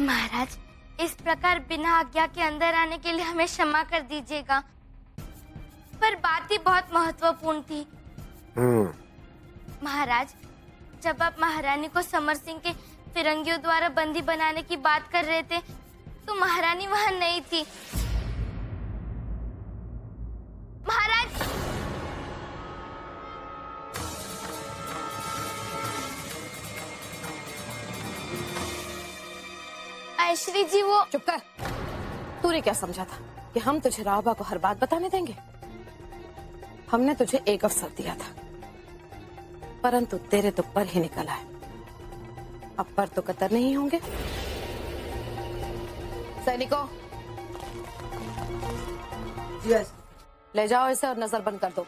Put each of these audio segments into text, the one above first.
महाराज, इस प्रकार बिना आज्ञा के अंदर आने के लिए हमें क्षमा कर दीजिएगा, पर बात ही बहुत महत्वपूर्ण थी। महाराज, जब आप महारानी को समर सिंह के फिरंगियों द्वारा बंदी बनाने की बात कर रहे थे, तो महारानी वहां नहीं थी। महाराज, श्री जी वो। चुप कर। तूने क्या समझा था कि हम तुझे रावबा को हर बात बताने देंगे? हमने तुझे एक अवसर दिया था, परंतु तेरे तो पर ही निकल आए। अब पर तो कतर नहीं होंगे। सैनिकों, ले जाओ इसे और नजर बंद कर दो।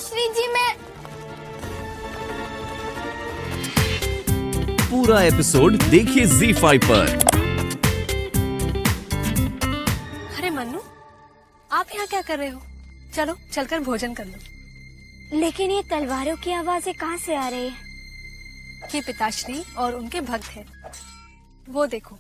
श्री जी, मैं पूरा एपिसोड देखिए ZEE5 पर। अरे मन्नू, आप यहाँ क्या कर रहे हो? चलो चलकर भोजन कर लो। लेकिन ये तलवारों की आवाजें कहाँ से आ रही है? ये पिताश्री और उनके भक्त हैं। वो देखो।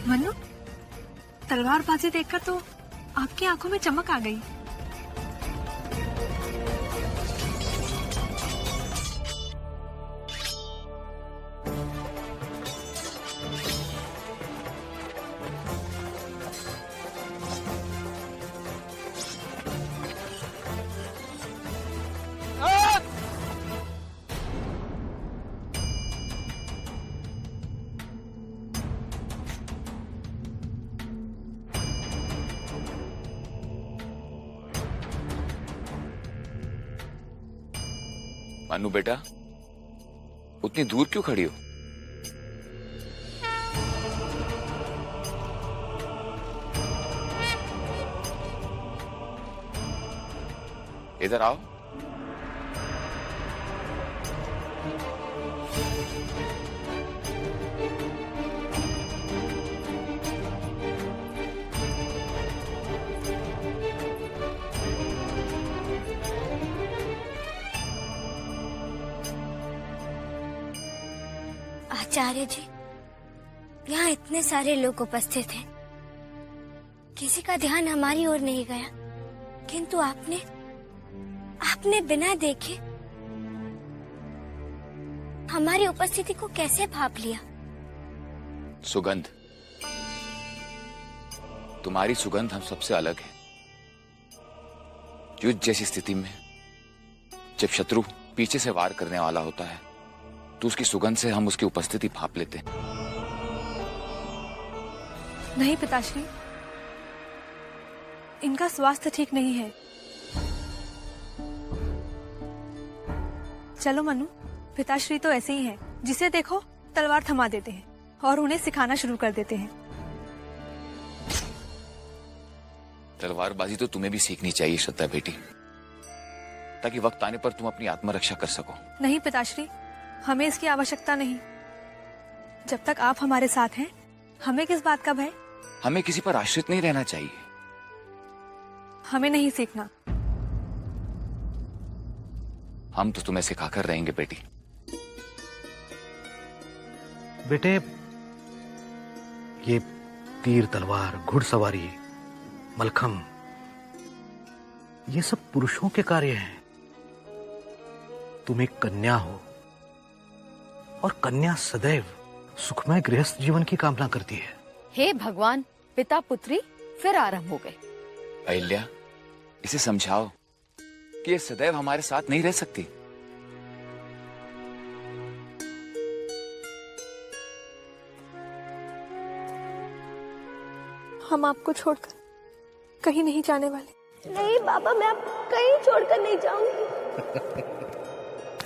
मन्नू, तलवारबाजी देखकर तो आपकी आंखों में चमक आ गई। मानू बेटा, उतनी दूर क्यों खड़ी हो? इधर आओ। आचार्य जी, यहाँ इतने सारे लोग उपस्थित हैं, किसी का ध्यान हमारी ओर नहीं गया, किंतु आपने बिना देखे हमारी उपस्थिति को कैसे भांप लिया? सुगंध, तुम्हारी सुगंध हम सबसे अलग है। युद्ध जैसी स्थिति में जब शत्रु पीछे से वार करने वाला होता है, तो उसकी सुगंध से हम उसकी उपस्थिति भांप लेते हैं। नहीं पिताश्री, इनका स्वास्थ्य ठीक नहीं है। चलो मनु, पिताश्री तो ऐसे ही हैं, जिसे देखो तलवार थमा देते हैं और उन्हें सिखाना शुरू कर देते हैं। तलवारबाजी तो तुम्हें भी सीखनी चाहिए श्रद्धा बेटी, ताकि वक्त आने पर तुम अपनी आत्मरक्षा कर सको। नहीं पिताश्री, हमें इसकी आवश्यकता नहीं। जब तक आप हमारे साथ हैं, हमें किस बात का भय? हमें किसी पर आश्रित नहीं रहना चाहिए। हमें नहीं सीखना। हम तो तुम्हें सिखाकर रहेंगे बेटी। बेटे, ये तीर तलवार, घुड़सवारी, मलखम, ये सब पुरुषों के कार्य हैं। तुम एक कन्या हो और कन्या सदैव सुखमय गृहस्थ जीवन की कामना करती है। हे भगवान, पिता पुत्री फिर आरंभ हो गए। अहिल्या, इसे समझाओ। कि ये सदैव हमारे साथ नहीं रह सकती। हम आपको छोड़कर कहीं नहीं जाने वाले। नहीं बाबा, मैं आपको कहीं छोड़कर नहीं जाऊंगी।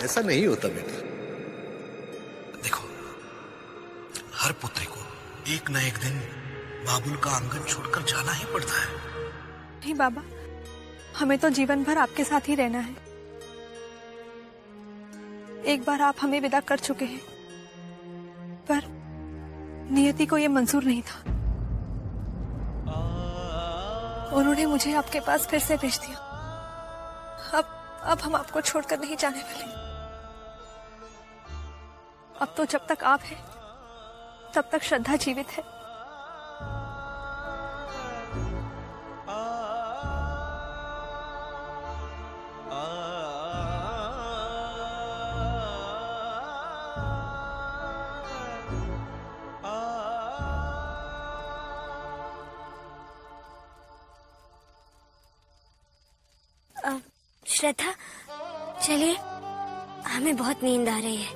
ऐसा नहीं होता बेटा। देखो, हर पुत्री को एक न एक दिन बाबुल का आंगन छोड़कर जाना ही पड़ता है। नहीं बाबा, हमें तो जीवन भर आपके साथ ही रहना है। एक बार आप हमें विदा कर चुके हैं, पर नियति को यह मंजूर नहीं था। उन्होंने मुझे आपके पास फिर से भेज दिया। अब हम आपको छोड़कर नहीं जाने वाले। अब तो जब तक आप हैं, तब तक श्रद्धा जीवित है। श्रद्धा, चलिए, हमें बहुत नींद आ रही है।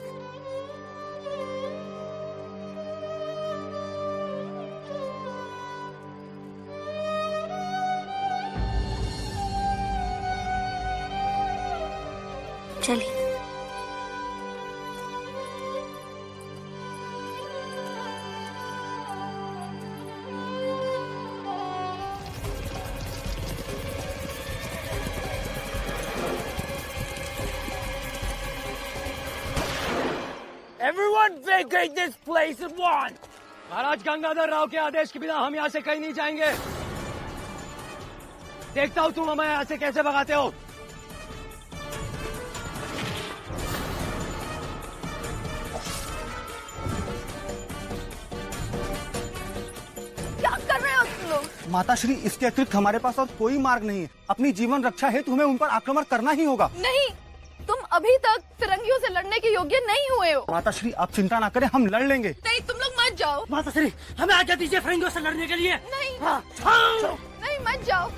चलिए। Everyone vacate this place at once! महाराज गंगाधर राव के आदेश के बिना हम यहाँ से कहीं नहीं जाएंगे। देखता हूँ तुम हमें यहाँ से कैसे भगाते हो। क्या कर रहे हो तुम लोग? माताश्री, इसके अतिरिक्त हमारे पास और कोई मार्ग नहीं है। अपनी जीवन रक्षा हेतु हमें उन पर आक्रमण करना ही होगा। नहीं, तुम अभी तक फिरंगियों से लड़ने के योग्य नहीं हुए हो। माताश्री, आप चिंता ना करें, हम लड़ लेंगे। नहीं, तुम लोग मत जाओ। माताश्री, हमें आज्ञा दीजिए फिरंगियों से लड़ने के लिए। नहीं, हाँ। नहीं, मत जाओ।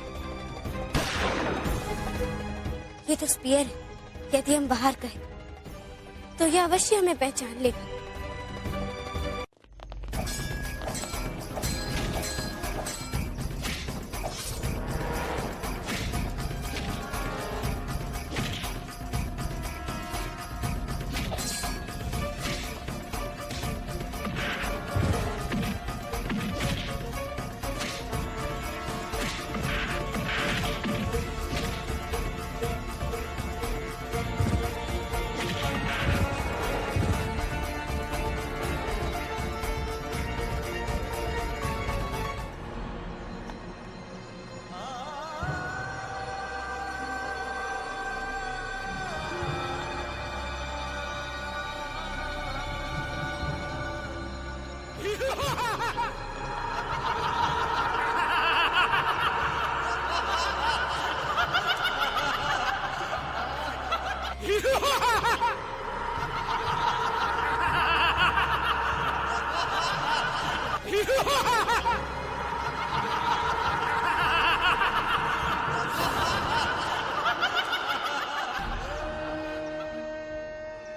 ये तो स्पीयर है। यदि हम बाहर गए तो ये अवश्य हमें पहचान लेगा।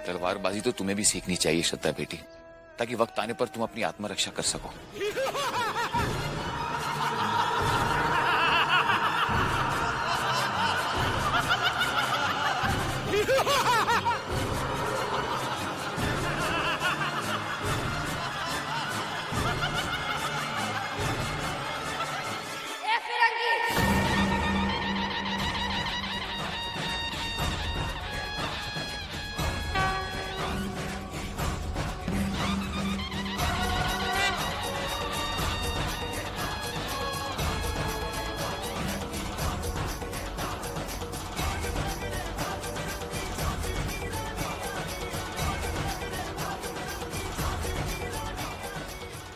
तलवारबाजी तो तुम्हें भी सीखनी चाहिए श्रद्धा बेटी, ताकि वक्त आने पर तुम अपनी आत्मरक्षा कर सको।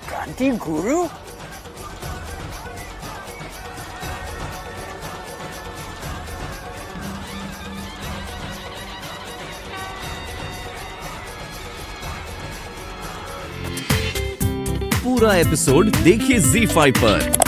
क्रांति गुरु, पूरा एपिसोड देखिए ZEE5 पर।